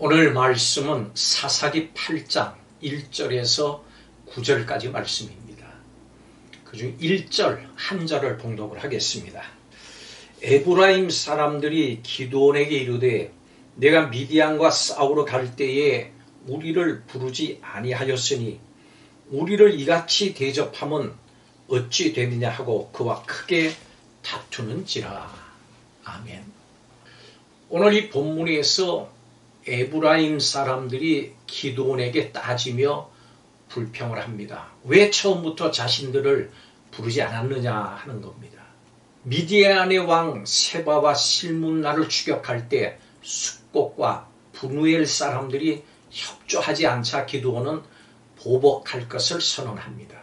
오늘 말씀은 사사기 8장 1절에서 9절까지 말씀입니다. 그중 1절 한 절을 봉독을 하겠습니다. 에브라임 사람들이 기드온에게 이르되 내가 미디안과 싸우러 갈 때에 우리를 부르지 아니하였으니 우리를 이같이 대접함은 어찌 되느냐 하고 그와 크게 다투는지라. 아멘. 오늘 이 본문에서 에브라임 사람들이 기드온에게 따지며 불평을 합니다. 왜 처음부터 자신들을 부르지 않았느냐 하는 겁니다. 미디안의 왕 세바와 실문나를 추격할 때 숫곳과 브누엘 사람들이 협조하지 않자 기드온은 보복할 것을 선언합니다.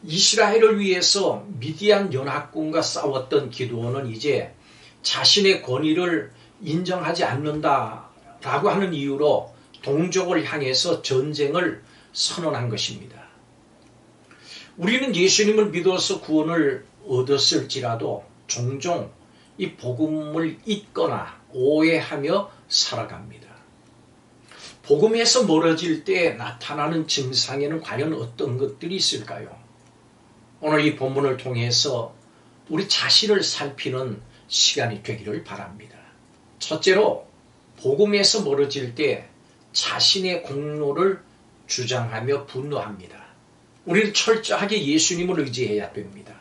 이스라엘을 위해서 미디안 연합군과 싸웠던 기드온은 이제 자신의 권위를 인정하지 않는다라고 하는 이유로 동족을 향해서 전쟁을 선언한 것입니다. 우리는 예수님을 믿어서 구원을 얻었을지라도 종종 이 복음을 잊거나 오해하며 살아갑니다. 복음에서 멀어질 때 나타나는 증상에는 과연 어떤 것들이 있을까요? 오늘 이 본문을 통해서 우리 자신을 살피는 시간이 되기를 바랍니다. 첫째로 복음에서 멀어질 때 자신의 공로를 주장하며 분노합니다. 우리는 철저하게 예수님을 의지해야 됩니다.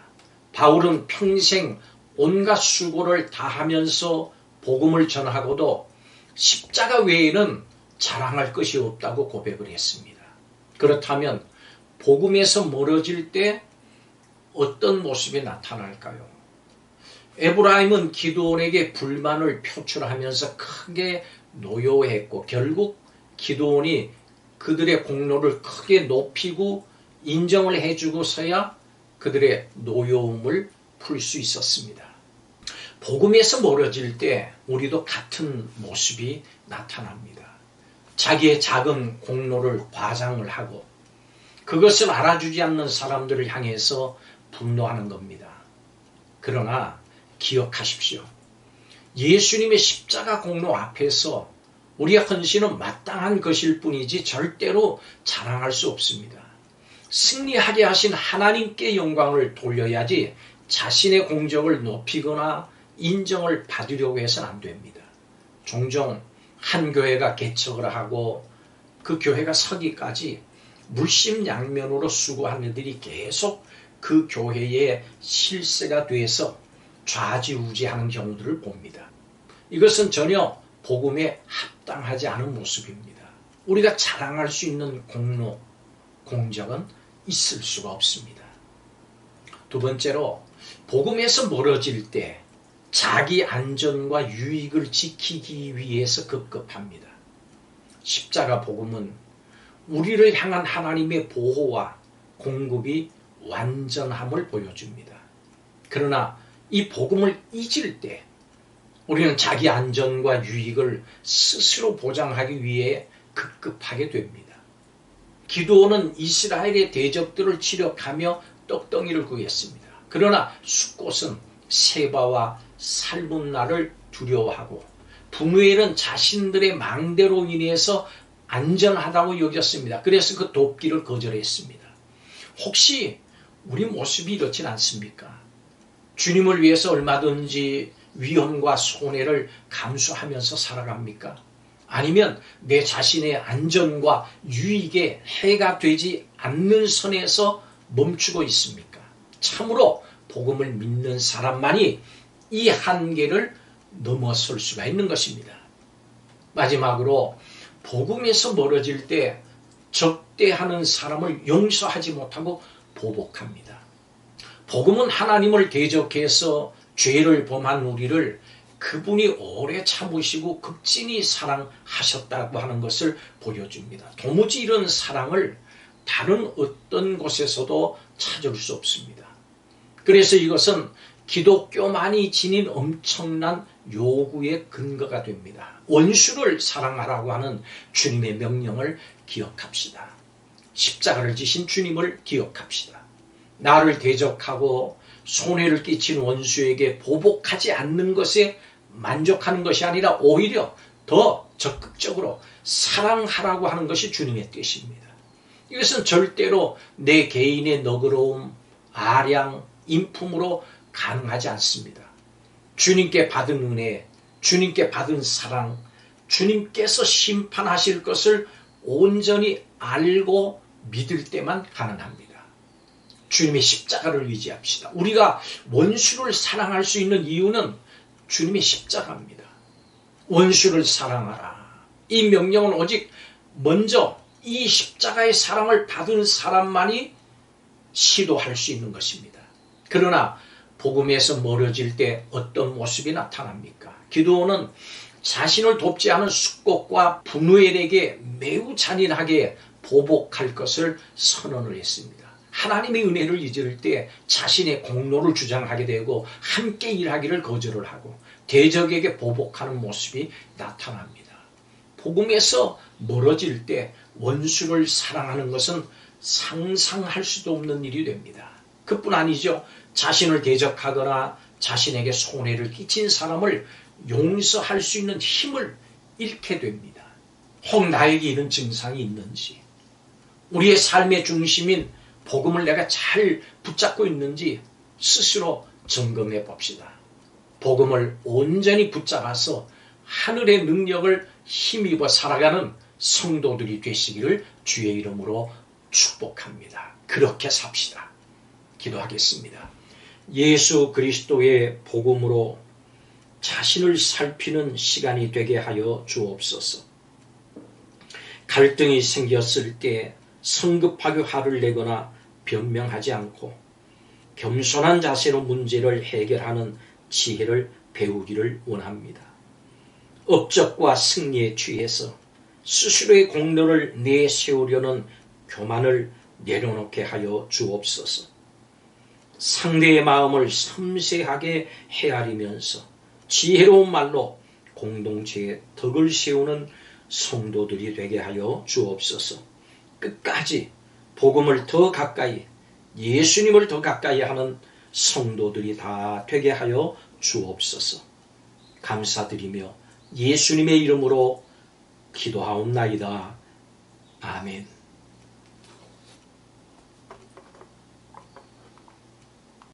바울은 평생 온갖 수고를 다하면서 복음을 전하고도 십자가 외에는 자랑할 것이 없다고 고백을 했습니다. 그렇다면 복음에서 멀어질 때 어떤 모습이 나타날까요? 에브라임은 기드온에게 불만을 표출하면서 크게 노여워했고 결국 기드온이 그들의 공로를 크게 높이고 인정을 해주고서야 그들의 노여움을 풀 수 있었습니다. 복음에서 멀어질 때 우리도 같은 모습이 나타납니다. 자기의 작은 공로를 과장을 하고 그것을 알아주지 않는 사람들을 향해서 분노하는 겁니다. 그러나 기억하십시오. 예수님의 십자가 공로 앞에서 우리의 헌신은 마땅한 것일 뿐이지 절대로 자랑할 수 없습니다. 승리하게 하신 하나님께 영광을 돌려야지 자신의 공적을 높이거나 인정을 받으려고 해서는 안 됩니다. 종종 한 교회가 개척을 하고 그 교회가 서기까지 물심양면으로 수고하는 이들이 계속 그 교회의 실세가 돼서 좌지우지하는 경우들을 봅니다. 이것은 전혀 복음에 합당하지 않은 모습입니다. 우리가 자랑할 수 있는 공로, 공적은 있을 수가 없습니다. 두 번째로 복음에서 멀어질 때 자기 안전과 유익을 지키기 위해서 급급합니다. 십자가 복음은 우리를 향한 하나님의 보호와 공급이 완전함을 보여줍니다. 그러나 이 복음을 잊을 때 우리는 자기 안전과 유익을 스스로 보장하기 위해 급급하게 됩니다. 기드온은 이스라엘의 대적들을 치력하며 떡덩이를 구했습니다. 그러나 숫곳은 세바와 살문나를 두려워하고 브누엘은 자신들의 망대로 인해서 안전하다고 여겼습니다. 그래서 그 돕기를 거절했습니다. 혹시 우리 모습이 이렇진 않습니까? 주님을 위해서 얼마든지 위험과 손해를 감수하면서 살아갑니까? 아니면 내 자신의 안전과 유익에 해가 되지 않는 선에서 멈추고 있습니까? 참으로 복음을 믿는 사람만이 이 한계를 넘어설 수가 있는 것입니다. 마지막으로 복음에서 멀어질 때 적대하는 사람을 용서하지 못하고 보복합니다. 복음은 하나님을 대적해서 죄를 범한 우리를 그분이 오래 참으시고 극진히 사랑하셨다고 하는 것을 보여줍니다. 도무지 이런 사랑을 다른 어떤 곳에서도 찾을 수 없습니다. 그래서 이것은 기독교만이 지닌 엄청난 요구의 근거가 됩니다. 원수를 사랑하라고 하는 주님의 명령을 기억합시다. 십자가를 지신 주님을 기억합시다. 나를 대적하고 손해를 끼친 원수에게 보복하지 않는 것에 만족하는 것이 아니라 오히려 더 적극적으로 사랑하라고 하는 것이 주님의 뜻입니다. 이것은 절대로 내 개인의 너그러움, 아량, 인품으로 가능하지 않습니다. 주님께 받은 은혜, 주님께 받은 사랑, 주님께서 심판하실 것을 온전히 알고 믿을 때만 가능합니다. 주님의 십자가를 의지합시다. 우리가 원수를 사랑할 수 있는 이유는 주님의 십자가입니다. 원수를 사랑하라. 이 명령은 오직 먼저 이 십자가의 사랑을 받은 사람만이 시도할 수 있는 것입니다. 그러나 복음에서 멀어질 때 어떤 모습이 나타납니까? 기드온은 자신을 돕지 않은 숙곡과 분우엘에게 매우 잔인하게 보복할 것을 선언을 했습니다. 하나님의 은혜를 잊을 때 자신의 공로를 주장하게 되고 함께 일하기를 거절을 하고 대적에게 보복하는 모습이 나타납니다. 복음에서 멀어질 때 원수를 사랑하는 것은 상상할 수도 없는 일이 됩니다. 그뿐 아니죠. 자신을 대적하거나 자신에게 손해를 끼친 사람을 용서할 수 있는 힘을 잃게 됩니다. 혹 나에게 이런 증상이 있는지, 우리의 삶의 중심인 복음을 내가 잘 붙잡고 있는지 스스로 점검해 봅시다. 복음을 온전히 붙잡아서 하늘의 능력을 힘입어 살아가는 성도들이 되시기를 주의 이름으로 축복합니다. 그렇게 삽시다. 기도하겠습니다. 예수 그리스도의 복음으로 자신을 살피는 시간이 되게 하여 주옵소서. 갈등이 생겼을 때 성급하게 화를 내거나 변명하지 않고 겸손한 자세로 문제를 해결하는 지혜를 배우기를 원합니다. 업적과 승리에 취해서 스스로의 공로를 내세우려는 교만을 내려놓게 하여 주옵소서. 상대의 마음을 섬세하게 헤아리면서 지혜로운 말로 공동체의 덕을 세우는 성도들이 되게 하여 주옵소서. 끝까지 복음을 더 가까이, 예수님을 더 가까이 하는 성도들이 다 되게 하여 주옵소서. 감사드리며 예수님의 이름으로 기도하옵나이다. 아멘.